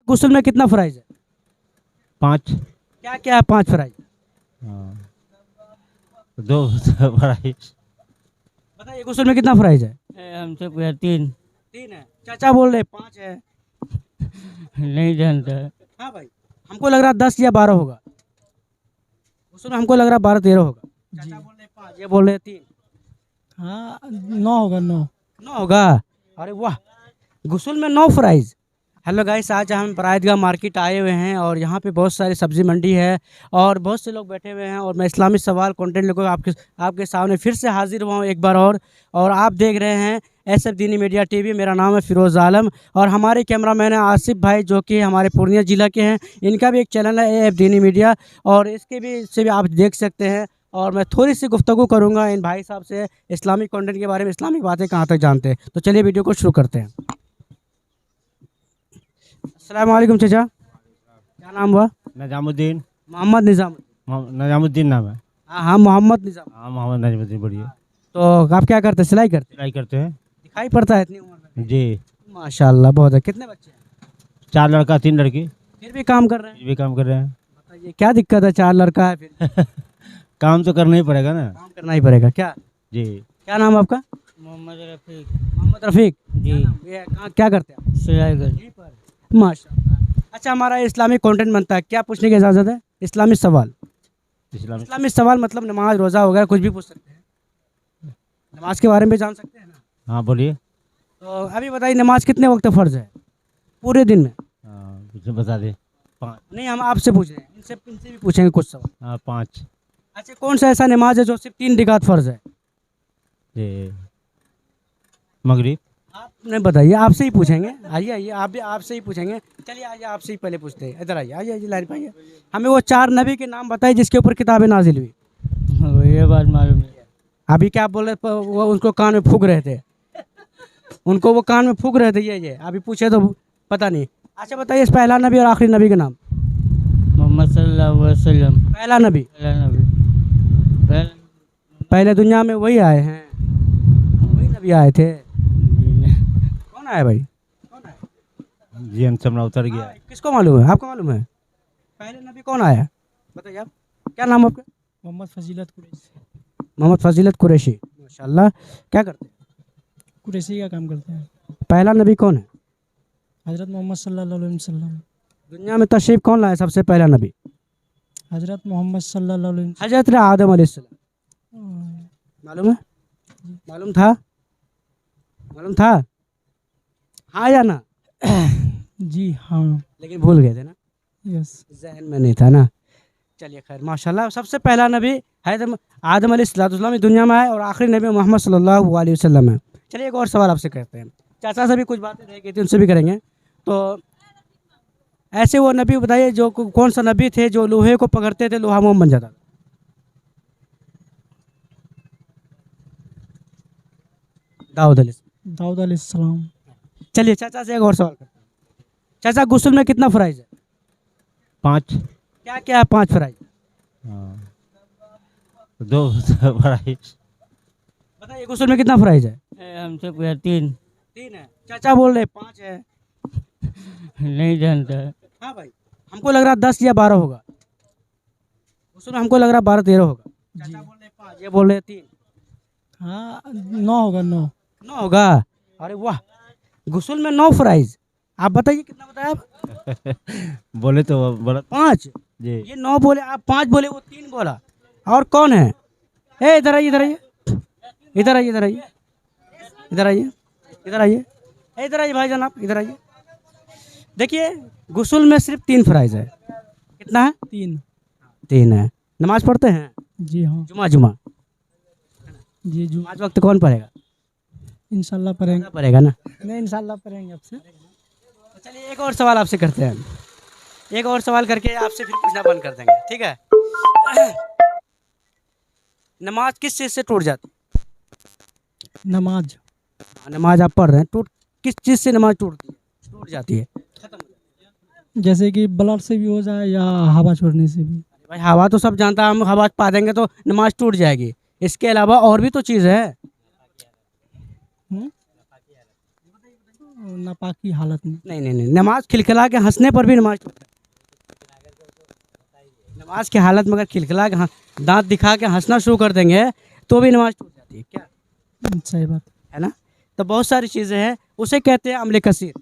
गुस्ल में कितना फ़राइज़ है? 5। क्या क्या है 5 फ़राइज़? हाँ 2 प्राइस। बताइए गुस्ल में कितना फ़राइज़ है? हमसे पूछा 3। 3 है। चाचा बोल रहे 5 है। नहीं जानता। हाँ भाई, हमको लग रहा 10 या 12 होगा। गुस्ल में हमको लग रहा 12-13 होगा। चाचा बोल रहे 5, ये बोल रहे 3। हाँ 9 होगा 9। 9 होगा। अरे वाह, गुस्ल में 9 फ़राइज़। हेलो गाइस, आज हम बराईदगाह मार्केट आए हुए हैं और यहाँ पे बहुत सारी सब्जी मंडी है और बहुत से लोग बैठे हुए हैं और मैं इस्लामी सवाल कंटेंट लेकर आपके सामने फिर से हाजिर हुआ हूँ एक बार और आप देख रहे हैं SF दीनी मीडिया TV। मेरा नाम है फिरोज़ आलम और हमारे कैमरामैन है आसिफ भाई जो कि हमारे पूर्णिया ज़िला के हैं। इनका भी एक चैनल है AF दीनी मीडिया और इसके भी से भी आप देख सकते हैं। और मैं थोड़ी सी गुफ्तगू करूँगा इन भाई साहब से इस्लामिक कंटेंट के बारे में, इस्लामिक बातें कहाँ तक जानते हैं। तो चलिए वीडियो को शुरू करते हैं। अस्सलाम वालेकुम चाचा, क्या नाम हुआ? नजामुद्दीन। मोहम्मद निज़ाम। नजामुद्दीन नाम है। हाँ मोहम्मद निज़ाम। हाँ मोहम्मद नजमुद्दीन, बढ़िया। तो आप क्या करते हैं? सिलाई करते हैं? सिलाई करते हैं। दिखाई पड़ता है इतनी उम्र में। जी। माशाल्लाह बहुत है। कितने बच्चे हैं? 4 लड़का 3 लड़की। फिर भी काम कर रहे हैं? ये भी काम कर रहे हैं। बताइए क्या दिक्कत है? 4 लड़का है फिर काम तो करना ही पड़ेगा ना। काम करना ही पड़ेगा क्या? जी। क्या नाम है आपका? मोहम्मद रफीक। मोहम्मद रफ़ीक जी। ये क्या करते हैं आप? सिलाई कर। माशाल्लाह। अच्छा, हमारा इस्लामिक कंटेंट बनता है, क्या पूछने की इजाज़त है? इस्लामिक सवाल। इस्लामी। इस्लामिक सवाल मतलब नमाज रोज़ा वगैरह कुछ भी पूछ सकते हैं। नमाज के बारे में जान सकते हैं ना? हाँ बोलिए। तो अभी बताइए नमाज कितने वक्त फ़र्ज़ है पूरे दिन में? हाँ कुछ बता दे। 5। नहीं, हम आपसे पूछ रहे हैं, इनसे भी पूछेंगे कुछ सवाल। हाँ 5। अच्छा, कौन सा ऐसा नमाज है जो सिर्फ 3 रिकात फ़र्ज़ है? जी। मगरिब। आप नहीं बताइए, आपसे ही पूछेंगे। आइए आइए, आप भी आपसे ही पूछेंगे। चलिए आइए, आपसे ही पहले पूछते हैं। इधर आइए, आइए आइए लाइन पे आइए। हमें वो 4 नबी के नाम बताइए जिसके ऊपर किताबें नाजिल हुई। ये बात मालूम नहीं। अभी क्या आप बोल रहे थे? वो उनको कान में फूंक रहे थे, उनको वो कान में फूंक रहे थे। ये अभी पूछे तो पता नहीं। अच्छा बताइए, इस पहला नबी और आखिरी नबी का नाम। मोहम्मद सल्लल्लाहु अलैहि वसल्लम। पहला नबी। पहला नबी। पहले दुनिया में वही आए हैं, वही नबी आए थे। कौन आया भाई? कौन आया? जी हम उतर गया। किसको मालूम है? आपको मालूम है पहले नबी कौन आया? बताइए आप। क्या नाम है आपका? मोहम्मद फजीलत कुरैशी। मोहम्मद फजीलत कुरैशी। माशाल्लाह। क्या करते हैं? कुरैशी का काम करते हैं। पहला नबी कौन है? हज़रत मोहम्मद सल्लल्लाहु अलैहि वसल्लम। दुनिया में तशरीफ कौन लाया सबसे पहला नबी? हज़रत मोहम्मद सल्लल्लाहु अलैहि हजरत आदम अलैहिस्सलाम। वसल्लम। मालूम है? मालूम था? मालूम था? हाँ या ना? जी हाँ। लेकिन भूल गए थे ना, यस। जहन में नहीं था ना। चलिए खैर, माशाल्लाह। सबसे पहला नबी हज़रत आदम अलैहिस्सलाम इस दुनिया में आए और आखिरी नबी मोहम्मद सल्लल्लाहु अलैहि वसल्लम है। चलिए एक और सवाल आपसे करते हैं। चाचा से भी कुछ बातें रह गई थी, उनसे भी करेंगे। तो ऐसे वो नबी बताइए जो कौन सा नबी थे जो लोहे को पकड़ते थे लोहा मोम बन जाता था? दाऊद अलैहिस्सलाम। दाऊद अलैहिस्सलाम। चलिए चाचा से एक और सवाल करते हैं। चाचा, गुस्ल में कितना फ़राइज़ है? 5। क्या क्या है 5 फ़राइज़? हाँ 2 प्राइस। बताइए गुस्ल में कितना फ़राइज़ है? हमसे पूछा 3। 3 है। चाचा बोल रहे 5 है। नहीं जानता। हाँ भाई, हमको लग रहा 10 या 12 होगा। गुस्ल में हमको लग रहा 12-13 होगा। चाचा बोल रहे 5, ये बोल रहे 3। हाँ 9 होगा 9। 9 होगा। अरे वाह, गुस्ल में 9 फ़राइज़। आप बताइए कितना बताया आप? बोले तो बोला 5। जी। ये 9 बोले, आप 5 बोले, वो 3 बोला। और कौन है? ए इधर आइए, इधर आइए, इधर आइए, इधर आइए, इधर आइए, इधर आइए, इधर आइए भाईजान, आप इधर आइए। देखिए गुस्ल में सिर्फ 3 फ़राइज़ है। कितना है? 3 है। नमाज पढ़ते हैं? जी हाँ। जुमा जी जो 5 वक्त कौन पढ़ेगा? इंशाल्लाह पढ़ेंगे। पढ़ेगा ना। नहीं इंशाल्लाह पढ़ेंगे आपसे। तो चलिए एक और सवाल आपसे करते हैं। एक और सवाल करके आपसे फिर पूछना बंद कर देंगे, ठीक है? नमाज किस चीज़ से टूट जाती नमाज। है? नमाज आप पढ़ रहे हैं, किस चीज़ से नमाज टूटती है, टूट जाती है? जैसे कि ब्लड से भी हो जाए या हवा छोड़ने से भी। भाई हवा तो सब जानता है, हम हवा पा देंगे तो नमाज टूट जाएगी। इसके अलावा और भी तो चीज़ है। हम्म? नापाकी हालत में। नहीं नहीं नहीं, नमाज खिलखिला के हंसने पर भी नमाज टूट है। नमाज की हालत में अगर खिलखिला के दांत दिखा के हंसना शुरू कर देंगे तो भी नमाज टूट जाती है क्या, सही बात। है ना। तो बहुत सारी चीज़ें हैं, उसे कहते हैं अमले कसीर।